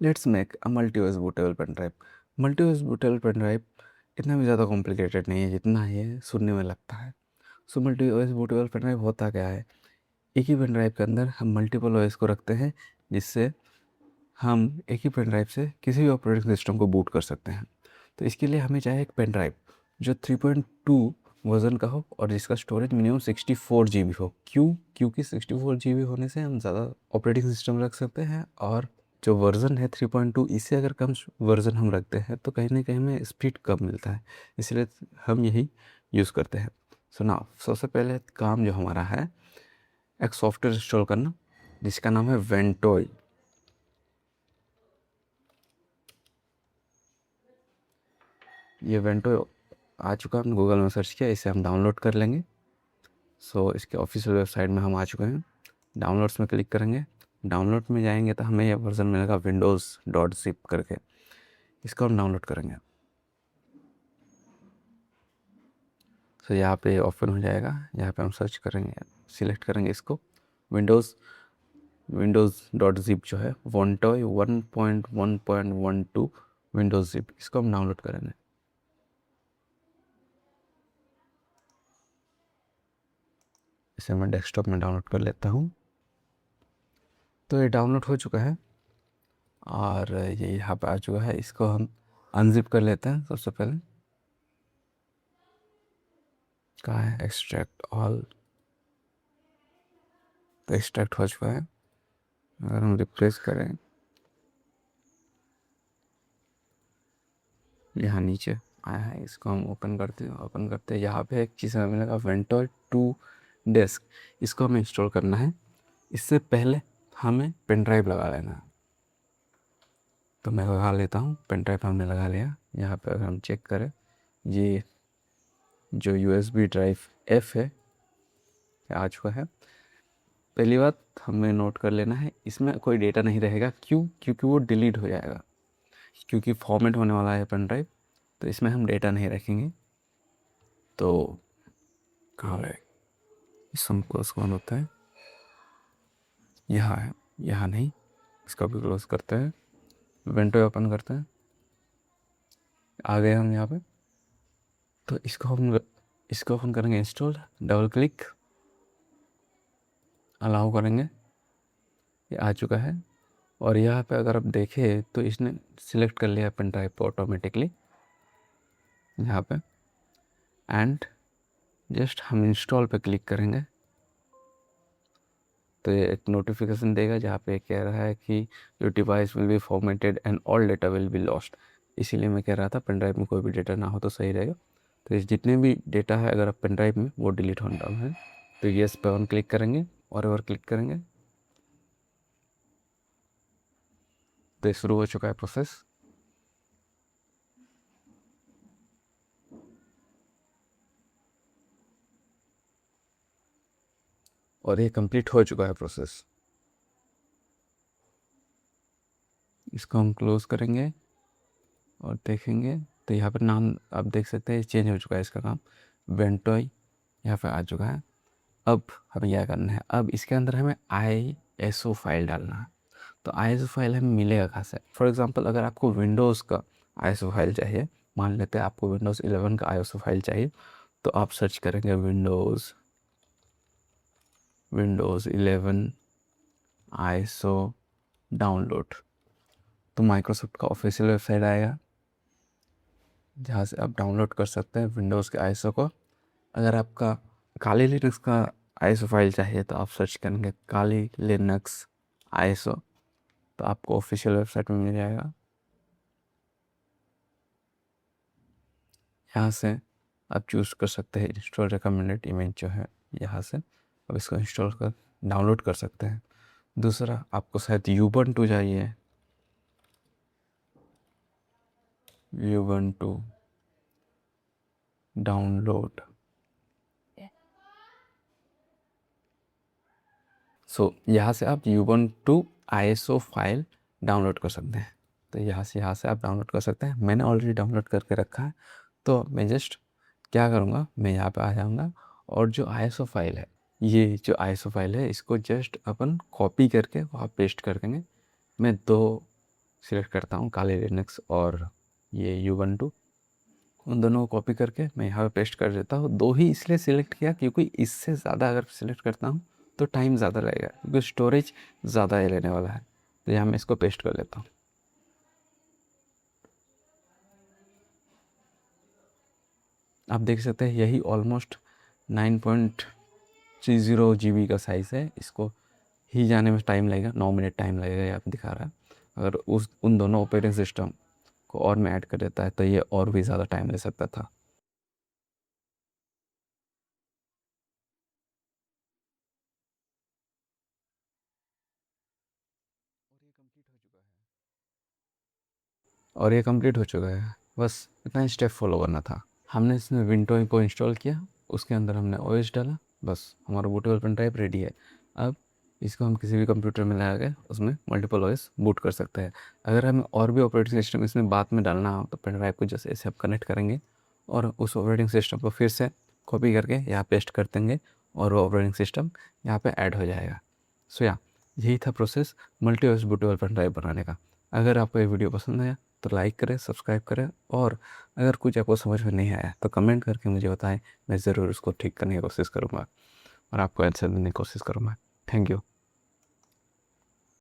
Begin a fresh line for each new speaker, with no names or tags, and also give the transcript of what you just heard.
Let's make a multi OS bootable pen drive. Multi OS bootable pen drive इतना भी ज़्यादा complicated नहीं है जितना ये सुनने में लगता है। So multi OS bootable pen drive होता क्या है, एक ही पेन ड्राइव के अंदर हम मल्टीपल ओएस को रखते हैं, जिससे हम एक ही पेन ड्राइव से किसी भी ऑपरेटिंग सिस्टम को बूट कर सकते हैं। तो इसके लिए हमें चाहिए एक पेन ड्राइव जो 3.2 वर्जन का हो और जिसका स्टोरेज मिनिमम 64 GB हो। क्योंकि 64 GB होने से हम ज़्यादा ऑपरेटिंग सिस्टम रख सकते हैं, और जो वर्ज़न है 3.2, इससे अगर कम वर्ज़न हम रखते हैं तो कहीं ना कहीं हमें स्पीड कम मिलता है, इसलिए हम यही यूज़ करते हैं। सो नाउ सबसे पहले काम जो हमारा है, एक सॉफ्टवेयर इंस्टॉल करना जिसका नाम है वेंटोई। ये वेंटो आ चुका, हमने गूगल में सर्च किया, इसे हम डाउनलोड कर लेंगे। सो इसके ऑफिशियल वेबसाइट में हम आ चुके हैं। डाउनलोड्स में क्लिक करेंगे, डाउनलोड में जाएंगे तो हमें यह वर्जन मिलेगा windows.zip करके, इसको हम डाउनलोड करेंगे। सो यहाँ पे ओपन हो जाएगा, यहाँ पे हम सर्च करेंगे, सिलेक्ट करेंगे इसको, windows.zip जो है वेंटोई 1.1.12 विंडोज़ जिप, इसको हम डाउनलोड करेंगे। इसे मैं डेस्कटॉप में डाउनलोड कर लेता हूँ। तो ये डाउनलोड हो चुका है और ये यहाँ पे आ चुका है। इसको हम अनजिप कर लेते हैं। सबसे पहले कहाँ है, एक्सट्रैक्ट ऑल, तो एक्सट्रैक्ट हो चुका है। अगर हम रिप्लेस करें, यहाँ नीचे आया है, इसको हम ओपन करते हैं। ओपन करते हैं, यहाँ पे एक चीज़ हमें मिलेगा वेंटोई 2 डेस्क, इसको हमें इंस्टॉल करना है। इससे पहले हमें पेन ड्राइव लगा लेना है, तो मैं लगा लेता हूँ। पेन ड्राइव हमने लगा लिया। यहाँ पे अगर हम चेक करें, ये जो USB ड्राइव F है आ चुका है। पहली बात हमें नोट कर लेना है, इसमें कोई डेटा नहीं रहेगा। क्योंकि वो डिलीट हो जाएगा, क्योंकि फॉर्मेट होने वाला है पेन ड्राइव, तो इसमें हम डेटा नहीं रखेंगे। तो कहाँ है, इस क्लोज कौन होता है, यहाँ है, यहाँ नहीं, इसको भी क्लोज करते हैं। वेंटो ओपन करते हैं, आ गए हम यहाँ पे। तो इसको ओपन करेंगे, इंस्टॉल, डबल क्लिक, अलाउ करेंगे, ये आ चुका है। और यहाँ पे अगर आप देखें तो इसने सिलेक्ट कर लिया पेन ड्राइव को ऑटोमेटिकली यहाँ पे। एंड जस्ट हम इंस्टॉल पे क्लिक करेंगे तो ये एक नोटिफिकेशन देगा जहाँ पे कह रहा है कि your device will be formatted and all data will be lost. इसीलिए मैं कह रहा था पेन ड्राइव में कोई भी डेटा ना हो तो सही रहेगा। तो इस जितने भी डेटा है अगर आप पेन ड्राइव में, वो डिलीट होने वाला है। तो येस पे ऑन क्लिक करेंगे और ओवर क्लिक करेंगे, तो शुरू हो चुका है प्रोसेस। और ये कंप्लीट हो चुका है प्रोसेस। इसको हम क्लोज करेंगे और देखेंगे तो यहाँ पर नाम आप देख सकते हैं चेंज हो चुका है, इसका नाम वेंटोई यहाँ पर आ चुका है। अब हमें क्या करना है, अब इसके अंदर हमें ISO फाइल डालना है। तो ISO फाइल हमें मिलेगा कहाँ से। फॉर एग्जांपल अगर आपको विंडोज़ का ISO फाइल चाहिए, मान लेते हैं आपको विंडोज़ 11 का ISO फाइल चाहिए, तो आप सर्च करेंगे विंडोज़ 11 ISO डाउनलोड, तो माइक्रोसॉफ्ट का ऑफिशियल वेबसाइट आएगा जहाँ से आप डाउनलोड कर सकते हैं विंडोज़ के ISO को। अगर आपका काली लिनक्स का ISO फाइल चाहिए तो आप सर्च करेंगे काली लिनक्स ISO, तो आपको ऑफिशियल वेबसाइट में मिल जाएगा। यहाँ से आप चूज़ कर सकते हैं इंस्टॉल रिकमेंडेड इमेज जो है, यहाँ से अब इसको इंस्टॉल कर डाउनलोड कर सकते हैं। दूसरा, आपको शायद यूबंटू चाहिए, यूबंटू डाउनलोड। सो यहाँ से आप यूबंटू ISO फाइल डाउनलोड कर सकते हैं। तो यहाँ से आप डाउनलोड कर सकते हैं। मैंने ऑलरेडी डाउनलोड करके रखा है, तो मैं जस्ट क्या करूँगा, मैं यहाँ पे आ जाऊँगा और जो ISO फाइल है, ये जो ISO फाइल है, इसको जस्ट अपन कॉपी करके वहाँ पेस्ट कर देंगे। मैं 2 सिलेक्ट करता हूँ, काली लिनक्स और ये U12, उन दोनों को कॉपी करके मैं यहाँ पे पेस्ट कर देता हूँ। 2 ही इसलिए सिलेक्ट किया क्योंकि इससे ज़्यादा अगर सिलेक्ट करता हूँ तो टाइम ज़्यादा लगेगा, क्योंकि स्टोरेज ज़्यादा ही लेने वाला है। तो यहाँ मैं इसको पेस्ट कर लेता हूँ। आप देख सकते हैं यही ऑलमोस्ट 9.30 GB का साइज़ है। इसको ही जाने में टाइम लगेगा, 9 मिनट टाइम लगेगा, यहाँ पे दिखा रहा है। अगर उन दोनों ऑपरेटिंग सिस्टम को और में ऐड कर देता है तो ये और भी ज़्यादा टाइम ले सकता था। और ये कंप्लीट हो चुका है। बस इतना ही स्टेप फॉलो करना था। हमने इसमें विंडो को इंस्टॉल किया, उसके अंदर हमने ओएस डाला, बस हमारा बूटेबल पेन ड्राइव रेडी है। अब इसको हम किसी भी कंप्यूटर में लगा के उसमें मल्टीपल ओएस बूट कर सकते हैं। अगर हमें और भी ऑपरेटिंग सिस्टम इसमें बाद में डालना हो तो पेन ड्राइव को जैसे ऐसे आप कनेक्ट करेंगे और उस ऑपरेटिंग सिस्टम को फिर से कॉपी करके यहाँ पेस्ट कर देंगे और वो ऑपरेटिंग सिस्टम यहाँ पे ऐड हो जाएगा। सो यही था process multi OS bootable pen drive बनाने का। अगर आपको ये वीडियो पसंद आया तो लाइक करें, सब्सक्राइब करें, और अगर कुछ आपको समझ में नहीं आया तो कमेंट करके मुझे बताएं। मैं ज़रूर उसको ठीक करने की कोशिश करूँगा और आपको आंसर देने की कोशिश करूँगा। Thank you.